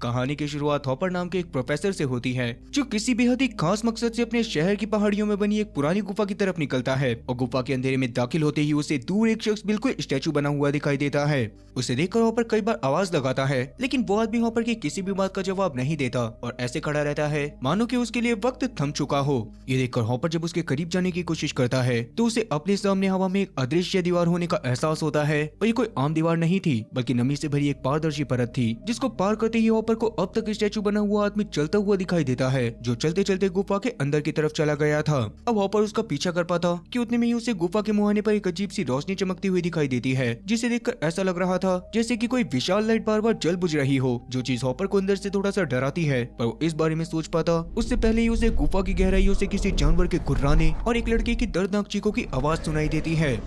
कहानी की शुरुआत हॉपर नाम के एक प्रोफेसर से होती है, जो किसी बेहद ही खास मकसद से अपने शहर की पहाड़ियों में बनी एक पुरानी गुफा की तरफ निकलता है और गुफा के अंधेरे में दाखिल होते ही उसे दूर एक शख्स बिल्कुल स्टैचू बना हुआ दिखाई देता है। उसे देखकर हॉपर कई बार आवाज लगाता है, लेकिन वो आदमी हॉपर की किसी भी बात का जवाब नहीं देता और ऐसे खड़ा रहता है मानो कि उसके लिए वक्त थम चुका हो। ये देखकर हॉपर जब उसके करीब जाने की कोशिश करता है तो उसे अपने सामने हवा में एक अदृश्य दीवार होने का एहसास होता है और ये कोई आम दीवार नहीं थी, बल्कि नमी से भरी एक पारदर्शी परत थी, जिसको पार करते ही हॉपर को अब तक स्टैचू बना हुआ आदमी चलता हुआ दिखाई देता है, जो चलते चलते गुफा के अंदर की तरफ चला गया था। अब हॉपर उसका पीछा कर पाता कि उतने में ही उसे गुफा के मुहाने पर एक अजीब सी रोशनी चमकती हुई दिखाई देती है, जिसे देखकर ऐसा लग रहा था जैसे कि कोई विशाल लाइट बार बार जल बुझ रही हो, जो चीज हॉपर को अंदर से थोड़ा सा डराती है। पर वो इस बारे में सोच पाता उससे पहले ही उसे गुफा की गहराइयों से किसी जानवर के गुर्राने और एक लड़के की दर्दनाक चीखों की आवाज सुनाई देती है।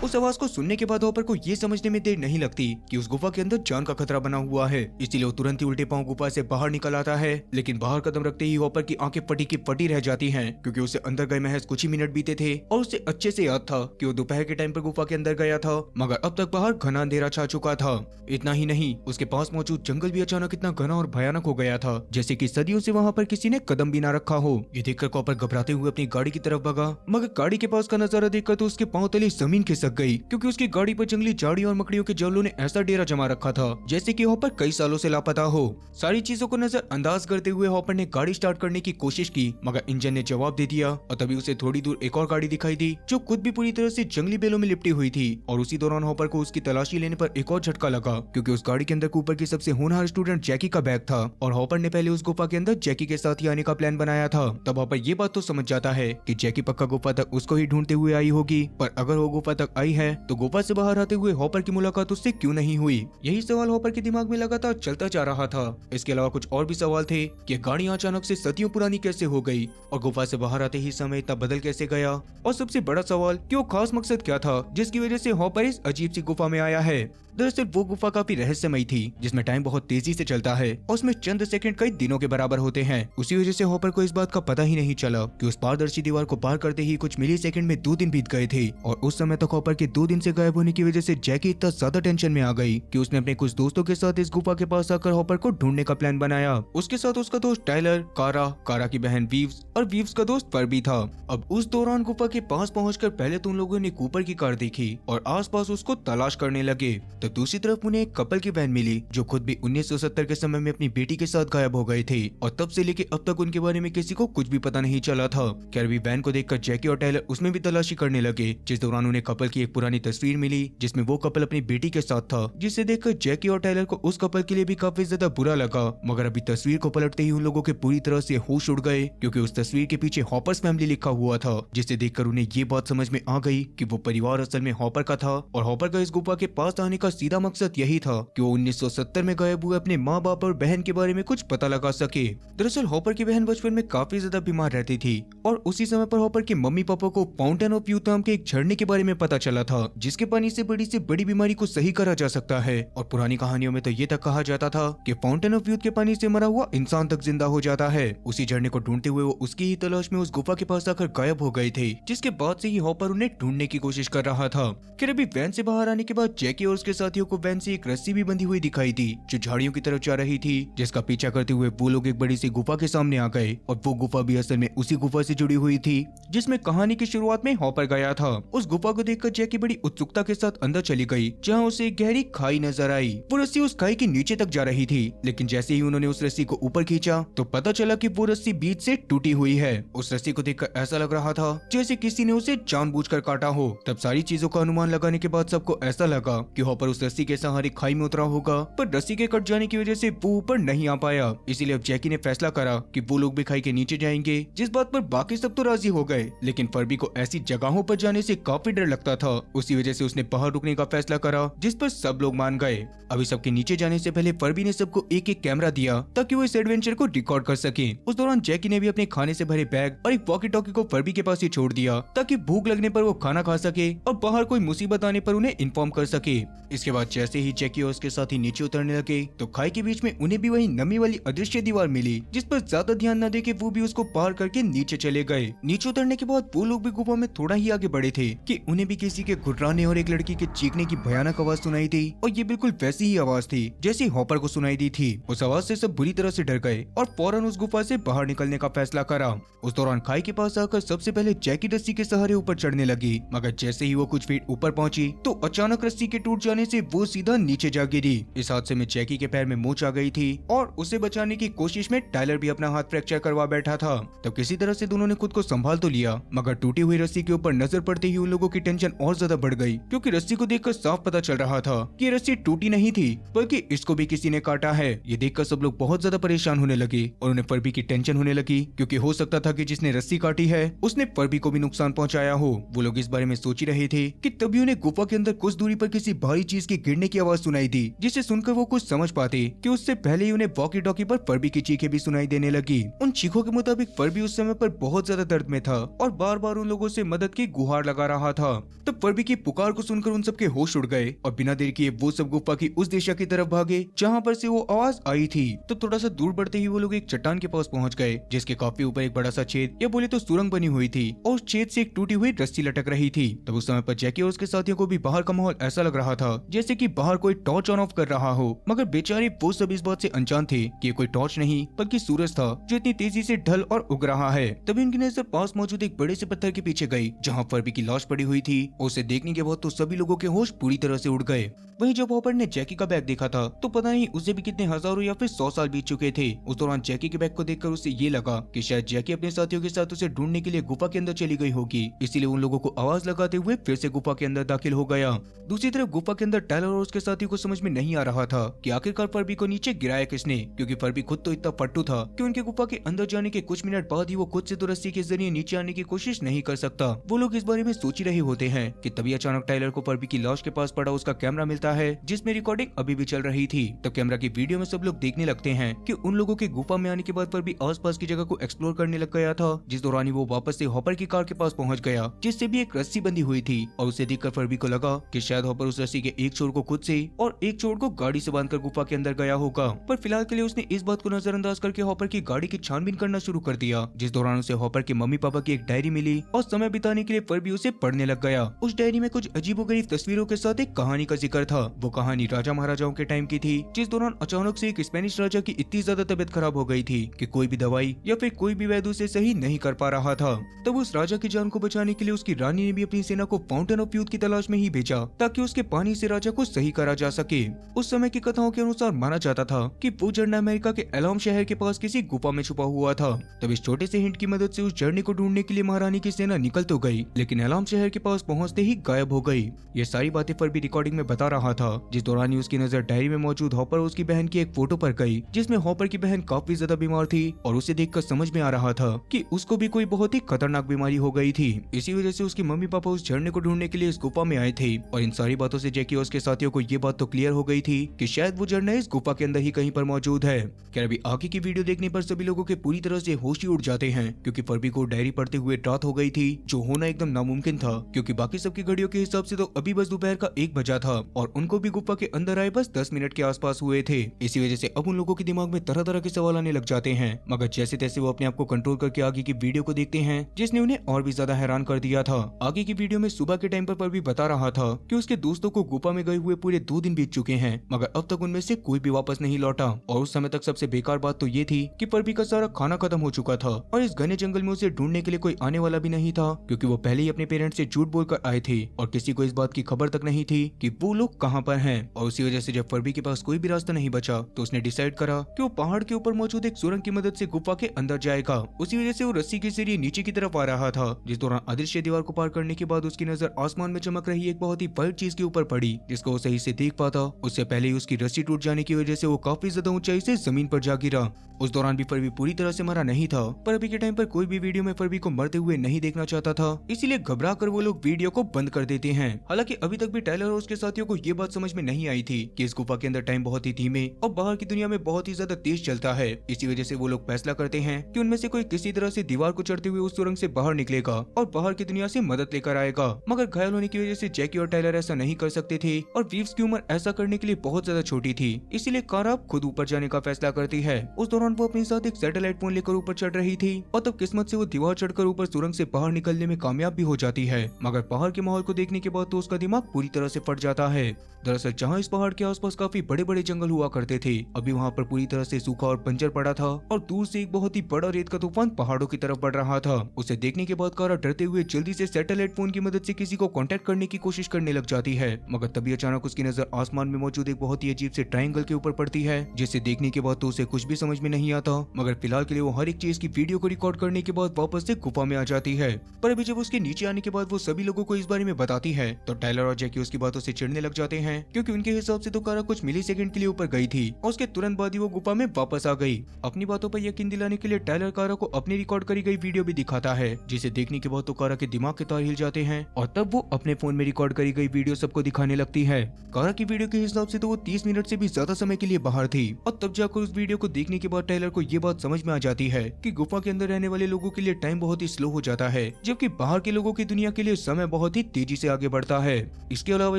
उस आवाज को सुनने के बाद हॉपर को ये समझने में देर नहीं लगती कि उस गुफा के अंदर जान का खतरा बना हुआ है, इसीलिए वो तुरंत ही उल्टे पांव गुफा से बाहर निकल आता है। लेकिन बाहर कदम रखते ही हॉपर की आंखें फटी की फटी रह जाती हैं, क्योंकि उसे अंदर गए महज कुछ ही मिनट बीते थे और उसे अच्छे से याद था कि वो दोपहर के टाइम पर गुफा के अंदर गया था, मगर अब तक बाहर घना अंधेरा छा चुका था। इतना ही नहीं, उसके पास मौजूद जंगल भी अचानक इतना घना और भयानक हो गया था जैसे कि सदियों से वहाँ पर किसी ने कदम भी ना रखा हो। ये देखकर हॉपर घबराते हुए अपनी गाड़ी की तरफ भागा, मगर गाड़ी के पास का नजारा देखकर तो उसके पांव तले जमीन खिसक गई, क्योंकि उसकी गाड़ी पर जंगली झाड़ियों और मकड़ियों के जालों ने ऐसा डेरा जमा रखा था जैसे कि हॉपर कई सालों से लापता हो। सारी चीजों को नजरअंदाज करते हुए हॉपर ने गाड़ी स्टार्ट करने की कोशिश की, मगर इंजन ने जवाब दे दिया और तभी उसे थोड़ी दूर एक और गाड़ी दिखाई दी, जो खुद भी पूरी तरह से जंगली बेलों में लिपटी हुई थी। और उसी दौरान हॉपर को उसकी तलाशी लेने पर एक और झटका लगा, क्योंकि उस गाड़ी के अंदर कूपर की सबसे होनहार स्टूडेंट जैकी का बैग था और हॉपर ने पहले उस गुफा के अंदर जैकी के साथ ही आने का प्लान बनाया था। तब हॉपर ये बात तो समझ जाता है कि जैकी पक्का गुफा तक उसको ही ढूंढते हुए आई होगी, पर अगर वो गुफा तक आई है तो गुफा से बाहर आते हुए हॉपर की मुलाकात उससे क्यों नहीं हुई? यही सवाल हॉपर के दिमाग में लगातार चलता जा रहा था। इसके अलावा कुछ और भी सवाल थे कि गाड़ी अचानक से सदियों पुरानी कैसे हो गई और गुफा से बाहर आते ही समय इतना बदल कैसे गया, और सबसे बड़ा सवाल कि वो खास मकसद क्या था जिसकी वजह से हॉपर इस अजीब सी गुफा में आया है। दरअसल वो गुफा काफी रहस्यमयी थी, जिसमें टाइम बहुत तेजी से चलता है और उसमें चंद सेकंड कई दिनों के बराबर होते हैं। उसी वजह से हॉपर को इस बात का पता ही नहीं चला कि उस पारदर्शी दीवार को पार करते ही कुछ मिली सेकंड में 2 दिन बीत गए थे, और उस समय तक हॉपर के 2 दिन से गायब होने की वजह से जैकी इतना ज्यादा टेंशन में आ गई कि उसने अपने कुछ दोस्तों के साथ इस गुफा के पास आकर हॉपर को ढूंढने का प्लान बनाया। उसके साथ उसका दोस्त टाइलर, कारा की बहन वीव्स और वीव्स का दोस्त फर्बी था। अब उस दौरान गुफा के पास पहुंचकर पहले तो उन लोगों ने कूपर की कार देखी और आसपास उसको तलाश करने लगे, तो दूसरी तरफ उन्हें एक कपल की वैन मिली जो खुद भी 1970 के समय में अपनी बेटी के साथ गायब हो गए थे, और तब से लेके अब तक उनके बारे में किसी को कुछ भी पता नहीं चला था। खैर भी वैन को देखकर जैकी और टाइलर उसमें भी तलाशी करने लगे, जिस दौरान उन्हें कपल की एक पुरानी तस्वीर मिली जिसमें वो कपल अपनी बेटी के साथ था, जिसे देखकर जैकी और टाइलर को उस कपल के लिए भी काफी ज्यादा बुरा लगा। मगर अभी तस्वीर को पलटते ही उन लोगों के पूरी तरह से होश उड़ गए, क्योंकि उस तस्वीर के पीछे हॉपर्स फैमिली लिखा हुआ था, जिसे देखकर उन्हें ये बात समझ में आ गई कि वो परिवार असल में हॉपर का था और हॉपर का इस गुफा के पास आने का सीधा मकसद यही था कि वो 1970 में गायब हुए अपने माँ बाप और बहन के बारे में कुछ पता लगा सके। दरअसल हॉपर की बहन बचपन में काफी ज्यादा बीमार रहती थी और उसी समय पर हॉपर के मम्मी पापा को फाउंटेन ऑफ यूथ नाम के एक झरने के बारे में पता चला था, जिसके पानी से बड़ी बीमारी को सही करा जा सकता है। और पुरानी कहानियों में तो ये तक कहा जाता था कि फाउंटेन ऑफ यूथ के पानी से मरा हुआ इंसान तक जिंदा हो जाता है। उसी झरने को ढूंढते हुए वो उसकी ही तलाश में उस गुफा के पास आकर गायब हो गए थे, जिसके बाद से ही हॉपर उन्हें ढूंढने की कोशिश कर रहा था। फिर अभी वैन से बाहर आने के बाद जैकी और उसके साथियों को वैन से एक रस्सी भी बंधी हुई दिखाई दी जो झाड़ियों की तरफ जा रही थी, जिसका पीछा करते हुए वो लोग एक बड़ी सी गुफा के सामने आ गए, और वो गुफा भी असल में उसी गुफा से जुड़ी हुई थी जिसमें कहानी की शुरुआत में हॉपर गया था। उस गुफा को देखकर जैकी बड़ी उत्सुकता के साथ अंदर चली गई, जहाँ उसे एक गहरी खाई नजर आई। वो रस्सी उस खाई के नीचे तक जा रही थी, लेकिन जैसे ही उन्होंने उस रस्सी को ऊपर खींचा तो पता चला कि वो रस्सी बीच से टूटी हुई है। उस रस्सी को देखकर ऐसा लग रहा था जैसे किसी ने उसे जानबूझकर काटा हो। तब सारी चीजों का अनुमान लगाने के बाद सबको ऐसा लगा कि हॉपर उस रस्सी के सहारे खाई में उतरा होगा, पर रस्सी के कट जाने की वजह से वो ऊपर नहीं आ पाया। इसीलिए अब जैकी ने फैसला करा कि वो लोग भी खाई के नीचे जाएंगे, जिस बात पर बाकी सब तो राजी हो गए, लेकिन फर्बी को ऐसी जगहों पर जाने से काफी डर लगता था। उसी वजह से उसने बाहर रुकने का फैसला करा, जिस पर सब लोग मान गए। अभी सबके नीचे जाने से पहले फर्बी ने सबको एक एक कैमरा दिया ताकि वो इस एडवेंचर को रिकॉर्ड कर सके। उस दौरान जैकी ने भी अपने खाने से भरे बैग और एक वॉकी टॉकी को फर्बी के पास ही छोड़ दिया ताकि भूख लगने पर वो खाना खा सके और बाहर कोई मुसीबत आने पर उन्हें इन्फॉर्म कर सके। इसके बाद जैसे ही जैकी और उसके साथी नीचे उतरने लगे तो खाई के बीच में उन्हें भी वही नमी वाली अदृश्य दीवार मिली, जिस पर ज्यादा ध्यान न देके वो भी उसको पार करके नीचे चले गए। नीचे उतरने के बाद वो लोग भी गुफा में थोड़ा ही आगे बढ़े थे कि उन्हें भी किसी के घुटराने और एक लड़की के चीखने की भयानक आवाज सुनाई दी, और ये बिल्कुल वैसी ही आवाज थी जैसी हॉपर को सुनाई दी थी। उस आवाज से सब बुरी तरह से डर गए और फौरन उस गुफा से बाहर निकलने का फैसला करा। उस दौरान खाई के पास आकर सबसे पहले जैकी रस्सी के सहारे ऊपर चढ़ने लगी, मगर जैसे ही वो कुछ फीट ऊपर पहुंची तो अचानक रस्सी के टूट जाने से वो सीधा नीचे जा गिरी। इस हादसे में जैकी के पैर में मोच आ गई थी और उसे बचाने की कोशिश में टाइलर भी अपना हाथ फ्रैक्चर करवा बैठा था। तब किसी तरह से दोनों ने खुद को संभाल तो लिया, मगर टूटी हुई रस्सी के ऊपर नजर पड़ते ही उन लोगों की टेंशन और ज्यादा बढ़ गई, क्योंकि रस्सी को देखकर साफ पता चल रहा था कि ये रस्सी टूटी नहीं थी बल्कि इसको भी किसी ने काटा है। ये देखकर सब लोग बहुत ज्यादा परेशान होने लगे और उन्हें फर्बी की टेंशन होने लगी, क्योंकि हो सकता था कि जिसने रस्सी काटी है उसने फर्बी को भी नुकसान पहुंचाया हो। वो लोग इस बारे में सोच ही रहे थे कि तभी उन्हें गुफा के अंदर कुछ दूरी पर किसी भारी चीज के गिरने की आवाज सुनाई दी, जिसे सुनकर वो कुछ समझ पाते कि उससे पहले ही उन्हें वॉकी टॉकी पर फर्बी की चीखें भी सुनाई देने लगी। उन चीखों के मुताबिक फर्बी उस समय पर बहुत ज्यादा दर्द में था और बार बार उन लोगों से मदद की गुहार लगा रहा था। तब फर्बी की पुकार को सुनकर उन सबके होश उड़ गए और बिना देर किए वो सब गुफा की उस दिशा की तरफ भागे जहाँ पर से वो आवाज आई थी। तो थोड़ा सा दूर बढ़ते ही वो लोग एक चट्टान के पास पहुँच गए, जिसके काफी ऊपर एक बड़ा सा छेद या बोले तो सुरंग बनी हुई थी और उस छेद से एक टूटी हुई रस्सी लटक रही थी। तब उस समय पर जैकी और उसके साथियों को भी बाहर का माहौल ऐसा लग रहा था जैसे कि बाहर कोई टॉर्च ऑन ऑफ कर रहा हो, मगर बेचारे वो सब इस बात से अनजान थे कि ये कोई टॉर्च नहीं बल्कि सूरज था जो इतनी तेजी से ढल और उग रहा है। तभी उनकी नजर पास मौजूद एक बड़े से पत्थर के पीछे गई जहाँ फर्बी की लाश पड़ी हुई थी। उसे देखने के बाद तो सभी लोगों के होश पूरी तरह से उड़ गए। वहीं जब हॉपर ने जैकी का बैग देखा था तो पता नहीं उसे भी कितने हजारों या फिर 100 साल बीत चुके थे। उस दौरान जैकी के बैग को देखकर उसे ये लगा कि शायद जैकी अपने साथियों के साथ उसे ढूंढने के लिए गुफा के अंदर चली गई होगी, इसीलिए उन लोगों को आवाज लगाते हुए फिर से गुफा के अंदर दाखिल हो गया। दूसरी तरफ गुफा के अंदर टाइलर और उसके साथियों को समझ में नहीं आ रहा था कि आखिरकार फर्बी को नीचे गिराया किसने, क्योंकि फर्बी खुद तो इतना पट्टू था कि उनके गुफा के अंदर जाने के कुछ मिनट बाद ही वो खुद से तो रस्सी के जरिए नीचे आने की कोशिश नहीं कर सकता। वो लोग इस बारे में सोच ही रहे होते हैं कि तभी अचानक टाइलर को फर्बी की लाश के पास पड़ा उसका कैमरा मिलता है, जिसमें रिकॉर्डिंग अभी भी चल रही थी। तब कैमरा की वीडियो में सब लोग देखने लगते हैं कि उन लोगों के गुफा में आने के बाद फर्बी आसपास की जगह को एक्सप्लोर करने लग गया था, जिस दौरान ही वो वापस से हॉपर की कार के पास पहुंच गया, जिससे भी एक रस्सी बंधी हुई थी, और उसे देखकर फर्बी को लगा कि शायद हॉपर उस रस्सी के एक छोर को खुद से और एक छोर को गाड़ी से बांधकर गुफा के अंदर गया होगा। पर फिलहाल के लिए उसने इस बात को नजरअंदाज करके हॉपर की गाड़ी की छानबीन करना शुरू कर दिया, जिस दौरान उसे हॉपर के मम्मी पापा की एक डायरी मिली और समय बिताने के लिए फर्बी उसे पढ़ने लग गया। उस डायरी में कुछ अजीबोगरीब तस्वीरों के साथ एक कहानी का जिक्र था। वो कहानी राजा महाराजाओं के टाइम की थी, जिस दौरान अचानक से एक स्पेनिश राजा की इतनी ज्यादा तबीयत खराब हो गई थी कि कोई भी दवाई या फिर कोई भी वैद्य उसे सही नहीं कर पा रहा था। तब उस राजा की जान को बचाने के लिए उसकी रानी ने भी अपनी सेना को फाउंटेन ऑफ यूथ की तलाश में ही भेजा, ताकि उसके पानी से राजा को सही करा जा सके। उस समय की कथाओं के अनुसार माना जाता था कि वो झरना अमेरिका के एलाम शहर के पास किसी गुफा में छुपा हुआ था। तब इस छोटे से हिंट की मदद से उस झरने को ढूंढने के लिए महारानी की सेना निकल तो गई, लेकिन एलाम शहर के पास पहुंचते ही गायब हो गई। ये सारी बातें फर्बी रिकॉर्डिंग में बता रहा था, जिस दौरान ही उसकी नजर डायरी में मौजूद हॉपर और उसकी बहन की एक फोटो पर गई, जिसमें हॉपर की बहन काफी ज्यादा बीमार थी और उसे देखकर समझ में आ रहा था कि उसको भी कोई बहुत ही खतरनाक बीमारी हो गई थी। इसी वजह से उसकी मम्मी पापा उस झरने को ढूंढने के लिए इस गुफा में आए थे। और इन सारी बातों से जैकी और उसके साथियों को ये बात तो क्लियर हो गई थी कि शायद वो झरना इस गुफा के अंदर ही कहीं पर मौजूद है। खैर अभी आगे की वीडियो देखने पर सभी लोगों के पूरी तरह से होश ही उड़ जाते हैं, क्योंकि फर्बी को डायरी पढ़ते हुए रात हो गई थी, जो होना एकदम नामुमकिन था, क्योंकि बाकी सबकी घड़ियों के हिसाब से तो अभी बस दोपहर का 1 बजा था और उनको भी गुफा के अंदर आए बस 10 मिनट के आसपास हुए थे। इसी वजह से अब उन लोगों के दिमाग में तरह तरह के सवाल आने लग जाते हैं, मगर जैसे तैसे वो अपने आप को कंट्रोल करके आगे की वीडियो को देखते हैं, जिसने उन्हें और भी ज्यादा हैरान कर दिया था। आगे की वीडियो में सुबह के टाइम पर भी बता रहा था कि उसके दोस्तों को गुफा में गए हुए पूरे 2 दिन बीत चुके हैं, मगर अब तक उनमें से कोई भी वापस नहीं लौटा। और उस समय तक सबसे बेकार बात तो ये थी कि फर्बी का सारा खाना खत्म हो चुका था और इस घने जंगल में उसे ढूंढने के लिए कोई आने वाला भी नहीं था, क्योंकि वो पहले ही अपने पेरेंट्स से झूठ बोलकर आए थे और किसी को इस बात की खबर तक नहीं थी कि वो लोग कहाँ पर हैं। और उसी वजह से जब फर्बी के पास कोई भी रास्ता नहीं बचा तो उसने डिसाइड करा कि वो पहाड़ के ऊपर मौजूद एक सुरंग की मदद से गुफा के अंदर जाएगा। उसी वजह से वो रस्सी के जरिए नीचे की तरफ आ रहा था, जिस दौरान अदृश्य दीवार को पार करने के बाद उसकी नजर आसमान में चमक रही एक बहुत ही वाइट चीज के ऊपर पड़ी, जिसको वो सही से देख पाता। उससे पहले ही उसकी रस्सी टूट जाने की वजह से वो काफी ज्यादा ऊंचाई से जमीन पर जा गिरा। उस दौरान भी फर्बी पूरी तरह से मरा नहीं था, पर अभी के टाइम पर कोई भी वीडियो में फर्बी को मरते हुए नहीं देखना चाहता था, इसीलिए घबरा कर वो लोग वीडियो को बंद कर देते हैं। हालांकि अभी तक भी टाइलर और उसके साथियों को ये बात समझ में नहीं आई थी कि इस गुफा के अंदर टाइम बहुत ही धीमे और बाहर की दुनिया में बहुत ही ज्यादा तेज चलता है। इसी वजह से वो लोग फैसला करते हैं कि उनमें से कोई किसी तरह से दीवार को चढ़ते हुए उस सुरंग से बाहर निकलेगा और बाहर की दुनिया से मदद लेकर आएगा। मगर घायल होने की वजह से जैकी और टाइलर ऐसा नहीं कर सकते थे, थे और वीव्स की उम्र ऐसा करने के लिए बहुत ज्यादा छोटी थी, इसीलिए कारा अब खुद ऊपर जाने का फैसला करती है। उस दौरान वो अपने साथ एक सैटेलाइट फोन लेकर ऊपर चढ़ रही थी और तब किस्मत से वो दीवार चढ़कर ऊपर सुरंग से बाहर निकलने में कामयाब भी हो जाती है, मगर पहाड़ के माहौल को देखने के बाद तो उसका दिमाग पूरी तरह से फट जाता है। दरअसल जहाँ इस पहाड़ के आसपास काफी बड़े बड़े जंगल हुआ करते थे, अभी वहाँ पर पूरी तरह से सूखा और बंजर पड़ा था और दूर से एक बहुत ही बड़ा रेत का तूफान पहाड़ों की तरफ बढ़ रहा था। उसे देखने के बाद कारा डरते हुए जल्दी से सैटेलाइट फोन की मदद से किसी को कांटेक्ट करने की कोशिश करने लग जाती है, मगर तभी अचानक उसकी नजर आसमान में मौजूद एक बहुत ही अजीब से ट्रायंगल के ऊपर पड़ती है, जिसे देखने के बाद तो उसे कुछ भी समझ में नहीं आता, मगर फिलहाल के लिए वो हर एक चीज की वीडियो को रिकॉर्ड करने के बाद वापस से गुफा में आ जाती है। पर अभी जब उसके नीचे आने के बाद वो सभी लोगों को इस बारे में बताती है तो टायलर और जैकी उसकी बातों से चिढ़ने लग जाते हैं, क्योंकि उनके हिसाब से तो कारा कुछ मिली सेकंड के लिए ऊपर गई थी और उसके तुरंत बाद ही वो गुफा में वापस आ गई। अपनी बातों पर यकीन दिलाने के लिए टायलर कारा को अपनी रिकॉर्ड करी गई वीडियो भी दिखाता है, जिसे देखने के बाद तो कारा के दिमाग के तार हिल जाते हैं और तब वो अपने फोन में रिकॉर्ड करी गई वीडियो सबको दिखाने लगती है। कारा की वीडियो के हिसाब से तो वो 30 मिनट से भी ज्यादा समय के लिए बाहर थी और तब जाकर उस वीडियो को देखने के बाद टायलर को ये बात समझ में आ जाती है कि गुफा के अंदर रहने वाले लोगों के लिए टाइम बहुत ही स्लो हो जाता है, जबकि बाहर के लोगों की दुनिया के लिए समय बहुत ही तेजी से आगे बढ़ता है। इसके अलावा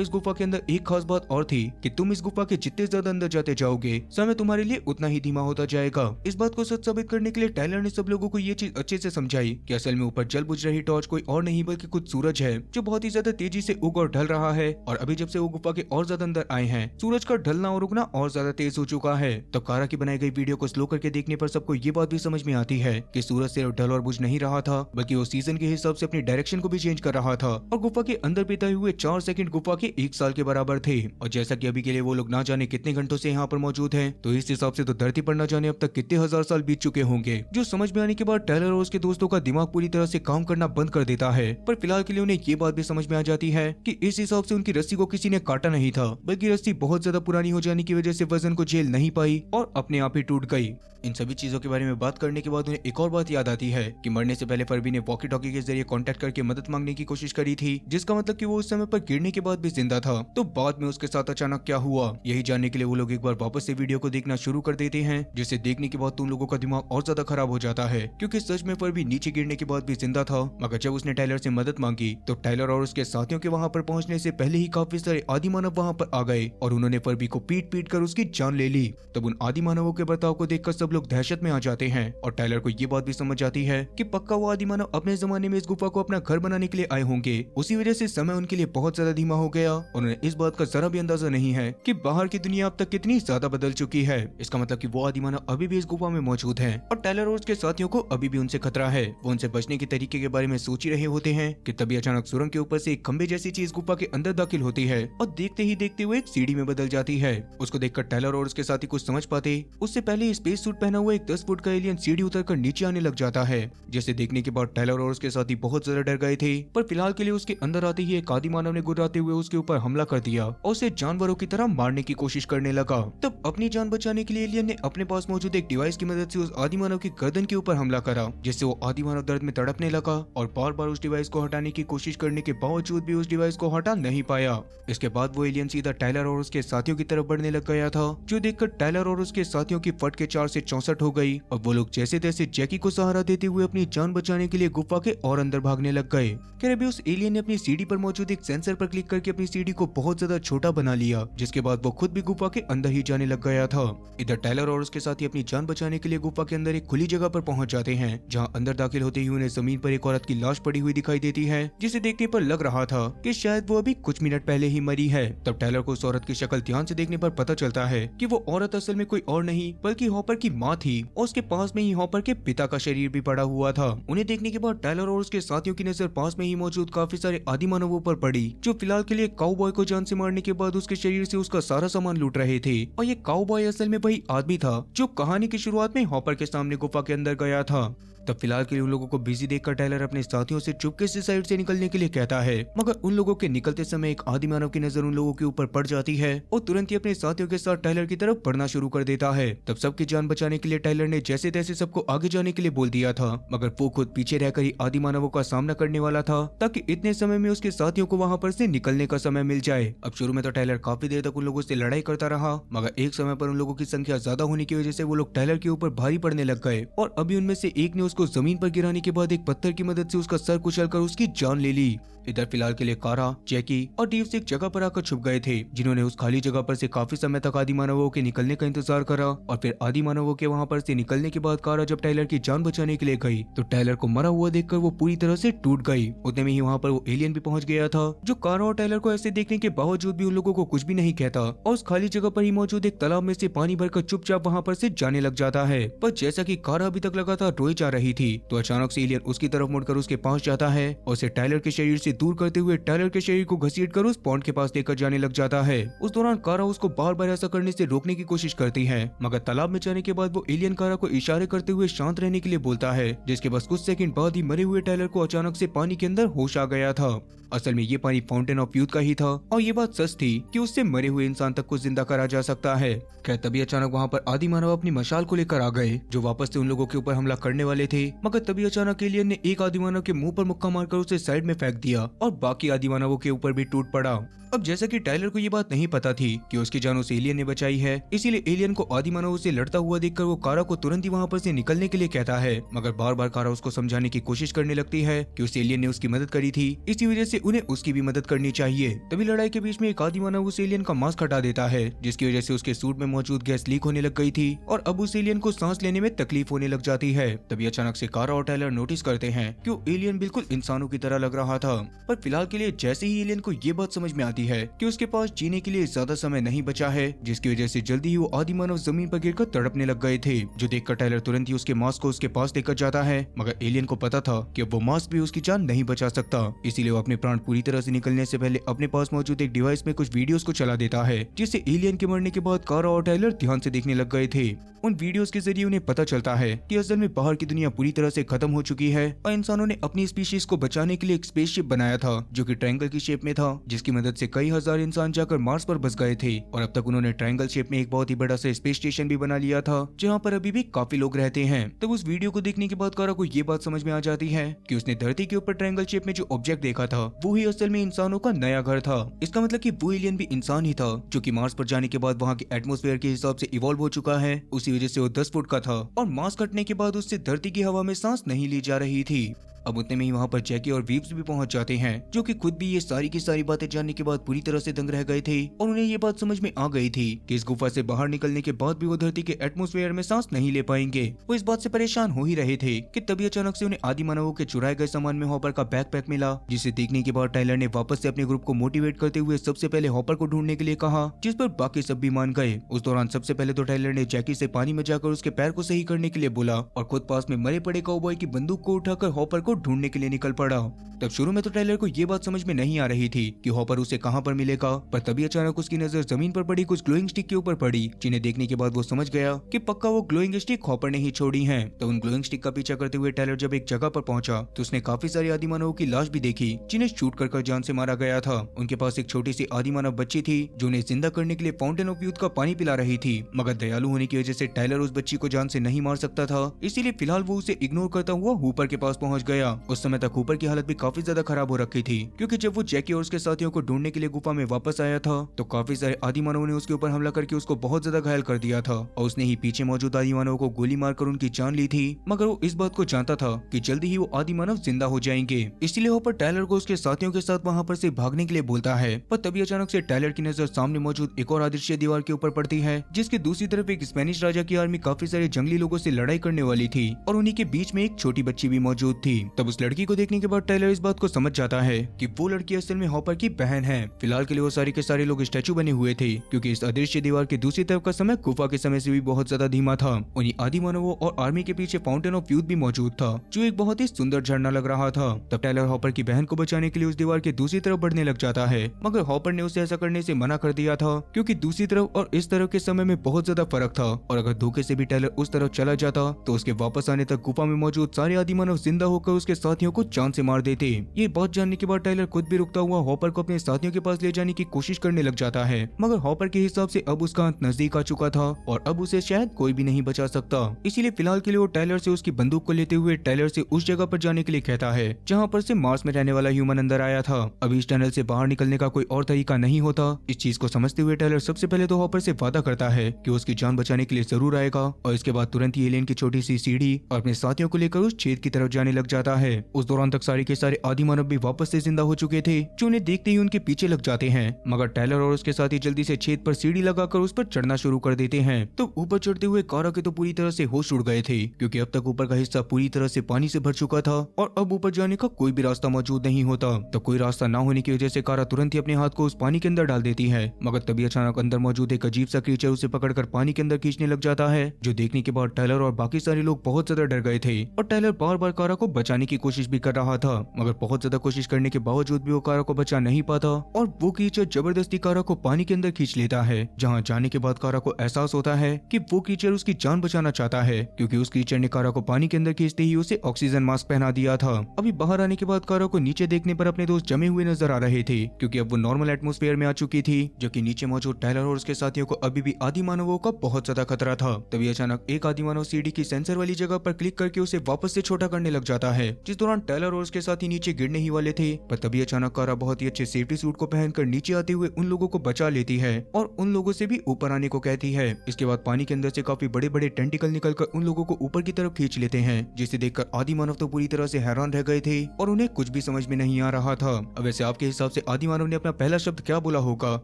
इस गुफा के अंदर एक खास बात और थी कि तुम इस गुफा के जितने ज्यादा अंदर जाते जाओगे समय तुम्हारे लिए उतना ही धीमा होता जाएगा। इस बात को सच साबित करने के लिए टायलर ने सब लोगों को ये चीज अच्छे से समझाई कि असल में ऊपर जल बुझ रही टॉर्च कोई और नहीं बल्कि कुछ सूरज है, जो बहुत ही ज्यादा तेजी से उग और ढल रहा है। और अभी जब से वो गुफा के और ज्यादा अंदर आए हैं, सूरज का ढलना और उगना और ज्यादा तेज हो चुका है। तो कारा की बनाई गई वीडियो को स्लो करके देखने पर सबको ये बात भी समझ में आती है कि सूरज सिर्फ ढल और बुझ नहीं रहा था, बल्कि वो सीजन के हिसाब से अपनी डायरेक्शन को भी चेंज कर रहा था और गुफा के अंदर बिताए हुए 4 सेकंड गुफा के 1 साल के बराबर थे। और जैसा कि अभी के लिए वो लोग ना जाने कितने घंटों से यहाँ पर मौजूद हैं, तो इस हिसाब से तो धरती पर न जाने अब तक कितने हजार साल बीत चुके होंगे। जो समझ में आने के बाद टायलर और उसके दोस्तों का दिमाग पूरी तरह से काम करना बंद कर देता है। पर फिलहाल के लिए उन्हें ये बात भी समझ में आ जाती है कि इस हिसाब से उनकी रस्सी को किसी ने काटा नहीं था, बल्कि रस्सी बहुत ज्यादा पुरानी हो जाने की वजह से वजन को झेल नहीं पाई और अपने आप ही टूट गई। इन सभी चीजों के बारे में बात करने के बाद उन्हें एक और बात याद आती है कि मरने से पहले फरबी ने वॉकी टॉकी के जरिए कांटेक्ट करके मदद मांगने की कोशिश करी थी, जिसका मतलब कि वो उस समय पर गिरने के बाद भी जिंदा था। तो बाद में उसके साथ अचानक क्या हुआ, यही जानने के लिए वो लोग एक बार वापस से वीडियो को देखना शुरू कर देते हैं, जिसे देखने के बाद तुम लोगों का दिमाग और ज्यादा खराब हो जाता है, क्योंकि सच में फरबी नीचे गिरने के बाद भी जिंदा था। मगर जब उसने टायलर से मदद मांगी तो टायलर और उसके साथियों के वहाँ पर पहुँचने से पहले ही काफी सारे आदि मानव वहाँ पर आ गए और उन्होंने फरबी को पीट पीट कर उसकी जान ले ली। तब उन आदि मानवों के बर्ताव को देखकर सब लोग दहशत में आ जाते हैं और टायलर को ये बात भी समझ जाती है कि पक्का वो आदि मानव अपने जमाने में इस गुफा को अपना घर बनाने के लिए आए होंगे। उसी वजह से समय उनके लिए बहुत ज्यादा धीमा हो गया और उन्हें इस बात का जरा भी अंदाजा नहीं है कि बाहर की दुनिया अब तक कितनी ज्यादा बदल चुकी है। इसका मतलब कि वो आदि मानव अभी भी इस गुफा में मौजूद है और टायलर और उसके साथियों को अभी भी उनसे खतरा है। वो उनसे बचने के तरीके के बारे में सोच ही रहे होते हैं कि तभी अचानक सुरंग के ऊपर से एक खंबे जैसी चीज गुफा के अंदर दाखिल होती है और देखते ही देखते वो एक सीढ़ी में बदल जाती है। उसको देखकर टायलर और उसके साथी कुछ समझ पाते उससे पहले स्पेस सूट पहना हुआ एक 10 फुट का एलियन सीढ़ी उतरकर नीचे आने लग जाता है, जिसे देखने के बाद टायलर और उसके साथी बहुत ज्यादा डर गए थे। पर फिलहाल के लिए उसके अंदर आते ही एक आदि मानव ने गुर्राते हुए उसके ऊपर हमला कर दिया और उसे जानवरों की तरह मारने की कोशिश करने लगा। तब अपनी जान बचाने के लिए एलियन ने अपने पास मौजूद एक डिवाइस की मदद से उस आदि मानव की गर्दन के ऊपर हमला करा, जिससे वो आदि मानव दर्द में तड़पने लगा और बार बार उस डिवाइस को हटाने की कोशिश करने के बावजूद भी उस डिवाइस को हटा नहीं पाया। इसके बाद वो एलियन सीधा टायलर और उसके साथियों की तरफ बढ़ने लग गया था, जो देखकर टायलर और उसके साथियों की फट के 4 से 64 हो गई और वो लोग जैसे तैसे जैकी को सहारा देते हुए अपनी जान बचाने के लिए गुफा के और अंदर भागने लग गए। खैर अभी उस एलियन ने अपनी सीढ़ी पर मौजूद एक सेंसर पर क्लिक करके अपनी सीढ़ी को बहुत ज्यादा छोटा बना लिया, जिसके बाद वो खुद भी गुफा के अंदर ही जाने लग गया था। इधर टायलर और उसके साथी अपनी जान बचाने के लिए गुफा के अंदर एक खुली जगह पर पहुंच जाते हैं, जहां अंदर दाखिल होते ही उन्हें जमीन पर एक औरत की लाश पड़ी हुई दिखाई देती है, जिसे देखने पर लग रहा था कि शायद वो अभी कुछ मिनट पहले ही मरी है। तब टायलर को उस औरत की शक्ल ध्यान से देखने पर पता चलता है कि वो औरत असल में कोई और नहीं बल्कि हॉपर की माँ थी और उसके पास में ही हॉपर के पिता का शरीर भी पड़ा हुआ था। उन्हें देखने के बाद टायलर और उसके साथियों की नजर पास में ही मौजूद काफी सारे आदि मानवों पर पड़ी, जो फिलहाल के लिए काउबॉय को जान से मारने के बाद उसके शरीर से उसका सारा सामान लूट रहे थे। और ये काउबॉय असल में वही आदमी था जो कहानी की शुरुआत में हॉपर के सामने गुफा के अंदर गया था। तब फिलहाल के लिए उन लोगों को बिजी देखकर टायलर अपने साथियों से चुपके से साइड से निकलने के लिए कहता है, मगर उन लोगों के निकलते समय एक आदि मानव की नजर उन लोगों के ऊपर पड़ जाती है और तुरंत ही अपने साथियों के साथ टायलर की तरफ बढ़ना शुरू कर देता है। तब सबकी जान बचाने के लिए टायलर ने जैसे तैसे सबको आगे जाने के लिए बोल दिया था, मगर वो खुद पीछे रहकर ही आदि मानवों का सामना करने वाला था, ताकि इतने समय में उसके साथियों को वहाँ पर से निकलने का समय मिल जाए। अब शुरू में तो टायलर काफी देर तक उन लोगों से लड़ाई करता रहा, मगर एक समय पर उन लोगों की संख्या ज्यादा होने की वजह से वो लोग टायलर के ऊपर भारी पड़ने लग गए और अभी उनमें से एक ने उसको जमीन पर गिराने के बाद एक पत्थर की मदद से उसका सर कुचलकर उसकी जान ले ली। इधर फिलहाल के लिए कारा, जैकी और टीव्स एक जगह पर आकर छुप गए थे, जिन्होंने उस खाली जगह पर से काफी समय तक आदि मानवों के निकलने का इंतजार करा। और फिर आदि मानवों के वहां पर से निकलने के बाद कारा जब टाइलर की जान बचाने के लिए गई तो टाइलर को मरा हुआ देखकर वो पूरी तरह से टूट गई। उतने में ही वहां पर वो एलियन भी पहुंच गया था, जो कारा और टाइलर को ऐसे देखने के बावजूद भी उन लोगों को कुछ भी नहीं कहता और उस खाली जगह पर ही मौजूद एक तालाब में से पानी भरकर चुपचाप वहां पर से जाने लग जाता है। पर जैसा कि कारा अभी तक लगातार रोई जा रही थी तो अचानक से एलियन उसकी तरफ मुड़कर उसके पास जाता है और उसे टाइलर के शरीर से दूर करते हुए टाइलर के शरीर को घसीटकर उस पॉन्ड के पास लेकर जाने लग जाता है। उस दौरान कारा उसको बार बार ऐसा करने से रोकने की कोशिश करती है, मगर तालाब में जाने के बाद वो एलियन कारा को इशारे करते हुए शांत रहने के लिए बोलता है, जिसके बस कुछ सेकंड बाद ही मरे हुए टाइलर को अचानक से पानी के अंदर होश आ गया था। असल में ये पानी फाउंटेन ऑफ यूथ का ही था और ये बात सच थी कि उससे मरे हुए इंसान तक को जिंदा करा जा सकता है। खैर तभी अचानक वहाँ पर आदि मानव अपनी मशाल को लेकर आ गए, जो वापस से उन लोगों के ऊपर हमला करने वाले थे, मगर तभी अचानक एलियन ने एक आदि मानव के मुंह पर मुक्का मारकर उसे साइड में फेंक दिया और बाकी आदि मानवों के ऊपर भी टूट पड़ा। अब जैसा कि टाइलर को ये बात नहीं पता थी कि उसकी जान उस एलियन ने बचाई है, इसीलिए एलियन को आदि मानव से लड़ता हुआ देखकर वो कारा को तुरंत ही वहाँ पर से निकलने के लिए कहता है, मगर बार बार कारा उसको समझाने की कोशिश करने लगती है कि उस एलियन ने उसकी मदद करी थी, इसी वजह से उन्हें उसकी भी मदद करनी चाहिए। तभी लड़ाई के बीच में एक आदि मानव उस एलियन का मास्क हटा देता है, जिसकी वजह से उसके सूट में मौजूद गैस लीक होने लग गई थी और अब उस एलियन को सांस लेने में तकलीफ होने लग जाती है। तभी अचानक से कारा और टाइलर नोटिस करते हैं कि वो एलियन बिल्कुल इंसानों की तरह लग रहा था। पर फिलहाल के लिए जैसे ही एलियन को ये बात समझ में आती है कि उसके पास जीने के लिए ज्यादा समय नहीं बचा है, जिसकी वजह से जल्दी ही वो आदि मानव जमीन पर गिरकर तड़पने लग गए थे, जो देखकर टाइलर तुरंत ही उसके मास्क को उसके पास लेकर जाता है। मगर एलियन को पता था कि अब वो मास्क भी उसकी जान नहीं बचा सकता, इसीलिए वो अपने प्राण पूरी तरह से निकलने से पहले अपने पास मौजूद एक डिवाइस में कुछ वीडियोस को चला देता है, जिससे एलियन के मरने के बाद कारा और टाइलर ध्यान से देखने लग गए थे। उन वीडियोस के जरिए उन्हें पता चलता है कि असल में बाहर की दुनिया पूरी तरह से खत्म हो चुकी है और इंसानों ने अपनी स्पीशीज को बचाने के लिए एक स्पेसशिप बनाया था, जो कि ट्रायंगल की शेप में था, जिसकी मदद से कई हजार इंसान जाकर मार्स पर बस गए थे और अब तक उन्होंने ट्रायंगल शेप में एक बहुत ही बड़ा सा स्पेस स्टेशन भी बना लिया था, जहाँ पर अभी भी काफी लोग रहते हैं। तब उस वीडियो को देखने के बाद कारा को ये बात समझ में आ जाती है कि उसने धरती के ऊपर ट्रायंगल शेप में जो ऑब्जेक्ट देखा था वो ही असल में इंसानों का नया घर था। इसका मतलब कि वो एलियन भी इंसान ही था, जो कि मार्स पर जाने के बाद वहाँ के एटमॉस्फेयर के हिसाब से इवॉल्व हो चुका है। उसी वजह से वो 10 फुट का था और मांस कटने के बाद उससे धरती की हवा में सांस नहीं ली जा रही थी। अब उतने में ही वहाँ पर जैकी और वीव्स भी पहुंच जाते हैं, जो कि खुद भी ये सारी की सारी बातें जानने के बाद पूरी तरह से दंग रह गए थे और उन्हें ये बात समझ में आ गई थी कि इस गुफा से बाहर निकलने के बाद भी वो धरती के एटमॉस्फेयर में सांस नहीं ले पाएंगे। वो इस बात से परेशान हो ही रहे थे कि तभी अचानक से उन्हें आदि मानवों के चुराए गए सामान में हॉपर का बैकपैक मिला, जिसे देखने के बाद टाइलर ने वापस से अपने ग्रुप को मोटिवेट करते हुए सबसे पहले हॉपर को ढूंढने के लिए कहा, जिस पर बाकी सब भी मान गए। उस दौरान सबसे पहले तो टाइलर ने जैकी से पानी में जाकर उसके पैर को सही करने के लिए बोला और खुद पास में मरे पड़े काउबॉय की बंदूक को उठाकर हॉपर को ढूंढने के लिए निकल पड़ा। तब शुरू में तो टाइलर को ये बात समझ में नहीं आ रही थी कि हॉपर उसे कहां पर मिलेगा, पर तभी अचानक उसकी नजर जमीन पर पड़ी कुछ ग्लोइंग स्टिक के ऊपर पड़ी, जिन्हें देखने के बाद वो समझ गया कि पक्का वो ग्लोइंग स्टिक हॉपर ने ही छोड़ी हैं। तो उन ग्लोइंग स्टिक का पीछा करते हुए टाइलर जब एक जगह पर पहुंचा तो उसने काफी सारे आदि मानवों की लाश भी देखी, जिन्हें शूट कर जान से मारा गया था। उनके पास एक छोटी सी आदि मानव बच्ची थी, जो उन्हें जिंदा करने के लिए फाउंटेन ऑफ यूथ का पानी पिला रही थी, मगर दयालु होने की वजह से टाइलर उस बच्ची को जान से नहीं मार सकता था, इसीलिए फिलहाल वो उसे इग्नोर करता हुआ हूपर के पास पहुंच गया। उस समय तक हूपर की हालत भी काफी ज्यादा खराब हो रखी थी, क्योंकि जब वो जैकी और उसके साथियों को ढूंढने के लिए गुफा में वापस आया था तो काफी सारे आदि मानवों ने उसके ऊपर हमला करके उसको बहुत ज्यादा घायल कर दिया था और उसने ही पीछे मौजूद आदि मानवों को गोली मारकर उनकी जान ली थी। मगर वो इस बात को जानता था कि जल्दी ही वो आदि मानव जिंदा हो जाएंगे, इसलिए हॉपर टाइलर को उसके साथियों के साथ वहाँ पर से भागने के लिए बोलता है। पर तभी अचानक से टाइलर की नजर सामने मौजूद एक और अदृश्य दीवार के ऊपर पड़ती है, जिसके दूसरी तरफ एक स्पेनिश राजा की आर्मी काफी सारे जंगली लोगों से लड़ाई करने वाली थी और उन्हीं के बीच में एक छोटी बच्ची भी मौजूद थी। तब उस लड़की को देखने के बाद टाइलर इस बात को समझ जाता है कि वो लड़की असल में हॉपर की बहन है। फिलहाल के लिए वो सारे के सारे लोग स्टैचू बने हुए थे, क्योंकि इस अदृश्य दीवार की दूसरी तरफ का समय गुफा के समय से भी बहुत ज्यादा धीमा था। उन्हीं आदि मानवों और आर्मी के पीछे फाउंटेन ऑफ यूथ भी मौजूद था, जो एक बहुत ही सुंदर झरना लग रहा था। तब टाइलर हॉपर की बहन को बचाने के लिए उस दीवार के दूसरी तरफ बढ़ने लग जाता है, मगर हॉपर ने उसे ऐसा करने से मना कर दिया था, क्योंकि दूसरी तरफ और इस तरफ के समय में बहुत ज्यादा फर्क था और अगर धोखे से भी टाइलर उस तरफ चला जाता तो उसके वापस आने तक गुफा में मौजूद सारे आदि मानव जिंदा होकर उसके साथियों को जान से मार देते। ये बात जानने के बाद टाइलर खुद भी रुकता हुआ हॉपर को अपने साथियों के पास ले जाने की कोशिश करने लग जाता है, मगर हॉपर के हिसाब से अब उसका अंत नजदीक आ चुका था और अब उसे शायद कोई भी नहीं बचा सकता। इसीलिए फिलहाल के लिए वो टाइलर से उसकी बंदूक को लेते हुए टाइलर से उस जगह पर जाने के लिए कहता है जहाँ पर से मार्स में रहने वाला ह्यूमन अंदर आया था। अभी इस टनल से बाहर निकलने का कोई और तरीका नहीं होता। इस चीज को समझते हुए टाइलर सबसे पहले तो हॉपर से वादा करता है कि उसकी जान बचाने के लिए जरूर आएगा और इसके बाद तुरंत ही एलियन की छोटी सी सीढ़ी और अपने साथियों को लेकर उस छेद की तरफ जाने लग जाता है। उस दौरान तक सारे के सारे आदि मानव भी वापस से जिंदा हो चुके थे, जो उन्हें देखते ही उनके पीछे लग जाते हैं, मगर टाइलर और उसके साथी जल्दी से छेद पर सीढ़ी लगाकर उस पर चढ़ना शुरू कर देते हैं। तो ऊपर चढ़ते हुए कारा के तो पूरी तरह से होश उड़ गए थे, क्योंकि अब तक ऊपर का हिस्सा पूरी तरह से पानी से भर चुका था और अब ऊपर जाने का कोई भी रास्ता मौजूद नहीं होता। तो कोई रास्ता न होने की वजह से कारा तुरंत ही अपने हाथ को उस पानी के अंदर डाल देती है, मगर तभी अचानक अंदर मौजूद एक अजीब सा क्रीचर उसे पकड़कर पानी के अंदर खींचने लग जाता है, जो देखने के बाद टाइलर और बाकी सारे लोग बहुत ज्यादा डर गए थे और टाइलर बार बार कारा को बचाने की कोशिश भी कर रहा था, मगर बहुत ज्यादा कोशिश करने के बावजूद भी वो कारा को बचा नहीं पाता और वो क्रीचर जबरदस्ती कारा को पानी के अंदर खींच लेता है। जहाँ जाने के बाद कारा को एहसास होता है कि वो क्रीचर उसकी जान बचाना चाहता है, क्योंकि उस क्रीचर ने कारा को पानी के अंदर खींचते ही उसे ऑक्सीजन मास्क पहना दिया था। अभी बाहर आने के बाद कारा को नीचे देखने पर अपने दोस्त जमे हुए नजर आ रहे थे, क्योंकि अब वो नॉर्मल एटमॉस्फेयर में आ चुकी थी, जो कि नीचे मौजूद टाइलर और उसके साथियों को अभी भी आदि मानवों का बहुत ज्यादा खतरा था। तभी अचानक एक आदि मानव सीढ़ी की सेंसर वाली जगह पर क्लिक करके उसे वापस से छोटा करने लग जाता है, जिस दौरान टाइलर और उसके साथी नीचे गिरने ही वाले थे, पर तभी अचानक कारा बहुत ही अच्छे सेफ्टी सूट को पहनकर नीचे आते हुए उन लोगों को बचा लेती है और उन लोगों से भी ऊपर आने को कहती है। इसके बाद पानी के अंदर से काफी बड़े बड़े टेंटिकल निकलकर उन लोगों को ऊपर की तरफ खींच लेते हैं, जिसे देखकर आदि मानव तो पूरी तरह से हैरान रह गए थे और उन्हें कुछ भी समझ में नहीं आ रहा था। अब वैसे आपके हिसाब से आदि मानव ने अपना पहला शब्द क्या बोला होगा?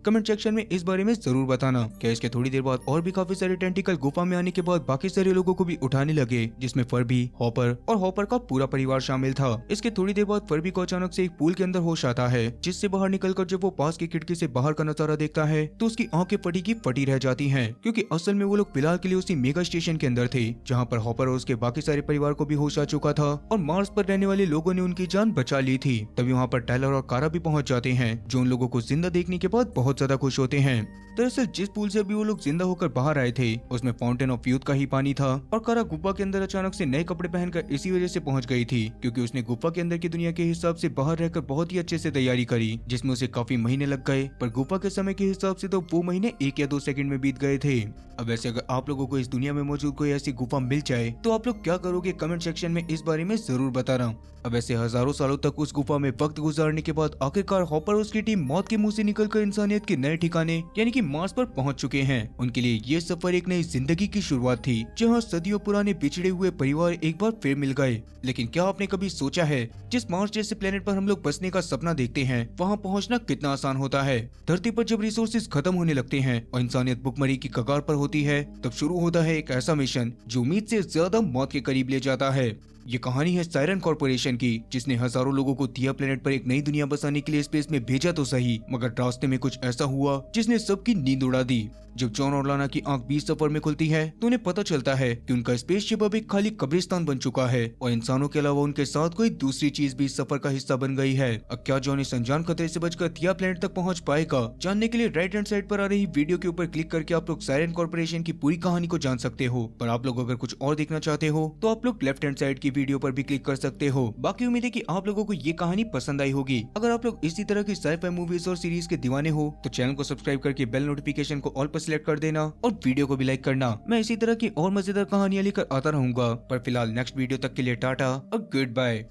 कमेंट सेक्शन में इस बारे में जरूर बताना। क्या इसके थोड़ी देर बाद और भी काफी सारे टेंटिकल गुफा में आने के बाद बाकी सारे लोगों को भी उठाने लगे, जिसमें फर्बी, हॉपर और हॉपर का पूरा परिवार शामिल था। इसके थोड़ी देर बाद फर्बी को अचानक से एक पूल के अंदर होश आता है, जिससे बाहर निकलकर जब वो पास की खिड़की से बाहर का नजारा देखता है तो उसकी आंखें फटी की फटी रह जाती हैं, क्योंकि असल में वो लोग फिलहाल के लिए उसी मेगा स्टेशन के अंदर थे, जहाँ पर हॉपर और उसके बाकी सारे परिवार को भी होश आ चुका था और मार्स पर रहने वाले लोगों ने उनकी जान बचा ली थी। तभी वहाँ पर टाइलर और कारा भी पहुंच जाते हैं, जो उन लोगों को जिंदा देखने के बाद बहुत ज्यादा खुश होते हैं। दरअसल जिस पूल से अभी वो लोग जिंदा होकर बाहर आए थे उसमें फाउंटेन ऑफ यूथ का ही पानी था और कारा गुफा के अंदर अचानक से नए कपड़े पहनकर इसी वजह से पहुंच गई थी, क्योंकि उसने गुफा के अंदर की दुनिया के हिसाब से बाहर रहकर बहुत ही अच्छे से तैयारी करी, जिसमें उसे काफी महीने लग गए, पर गुफा के समय के हिसाब से तो वो महीने 1 या 2 सेकंड में बीत गए थे। अब वैसे अगर आप लोगों को इस दुनिया में मौजूद कोई ऐसी गुफा मिल जाए तो आप लोग क्या करोगे? कमेंट सेक्शन में इस बारे में जरूर बताना। अब वैसे हजारों सालों तक उस गुफा में वक्त गुजारने के बाद आखिरकार हॉपर और उसकी टीम मौत के मुंह से निकलकर इंसानियत के नए ठिकाने यानी कि मार्स पर पहुंच चुके हैं। उनके लिए ये सफर एक नई जिंदगी की शुरुआत थी, जहां सदियों पुराने बिछड़े हुए परिवार एक बार फिर मिल गए। लेकिन क्या आपने कभी सोचा है, जिस मार्स जैसे प्लेनेट पर हम लोग बसने का सपना देखते हैं, वहाँ पहुँचना कितना आसान होता है? धरती पर जब रिसोर्सेज खत्म होने लगते हैं और इंसानियत भुखमरी की कगार पर होती है, तब शुरू होता है एक ऐसा मिशन जो उम्मीद से ज्यादा मौत के करीब ले जाता है। ये कहानी है सायरन कॉर्पोरेशन की, जिसने हजारों लोगों को थिया प्लेनेट पर एक नई दुनिया बसाने के लिए स्पेस में भेजा तो सही, मगर रास्ते में कुछ ऐसा हुआ जिसने सबकी नींद उड़ा दी। जब जॉन और लाना की आंख बीच सफर में खुलती है तो उन्हें पता चलता है कि उनका स्पेसशिप अब एक खाली कब्रिस्तान बन चुका है और इंसानों के अलावा उनके साथ कोई दूसरी चीज भी इस सफर का हिस्सा बन गई है। अब क्या जॉन इस अनजान खतरे से बचकर थिया प्लेनेट तक पहुंच पाएगा? जानने के लिए राइट हैंड साइड पर आ रही वीडियो के ऊपर क्लिक करके आप लोग सायरन कॉर्पोरेशन की पूरी कहानी को जान सकते हो। पर आप लोग अगर कुछ और देखना चाहते हो तो आप लोग लेफ्ट हैंड साइड की वीडियो पर भी क्लिक कर सकते हो। बाकी उम्मीद है कि आप लोगों को ये कहानी पसंद आई होगी। अगर आप लोग इसी तरह की साइ-फाई मूवीज और सीरीज के दीवाने हो तो चैनल को सब्सक्राइब करके बेल नोटिफिकेशन को ऑल पर सिलेक्ट कर देना और वीडियो को भी लाइक करना। मैं इसी तरह की और मजेदार कहानियां लेकर आता रहूंगा, पर फिलहाल नेक्स्ट वीडियो तक के लिए टाटा और गुड बाय।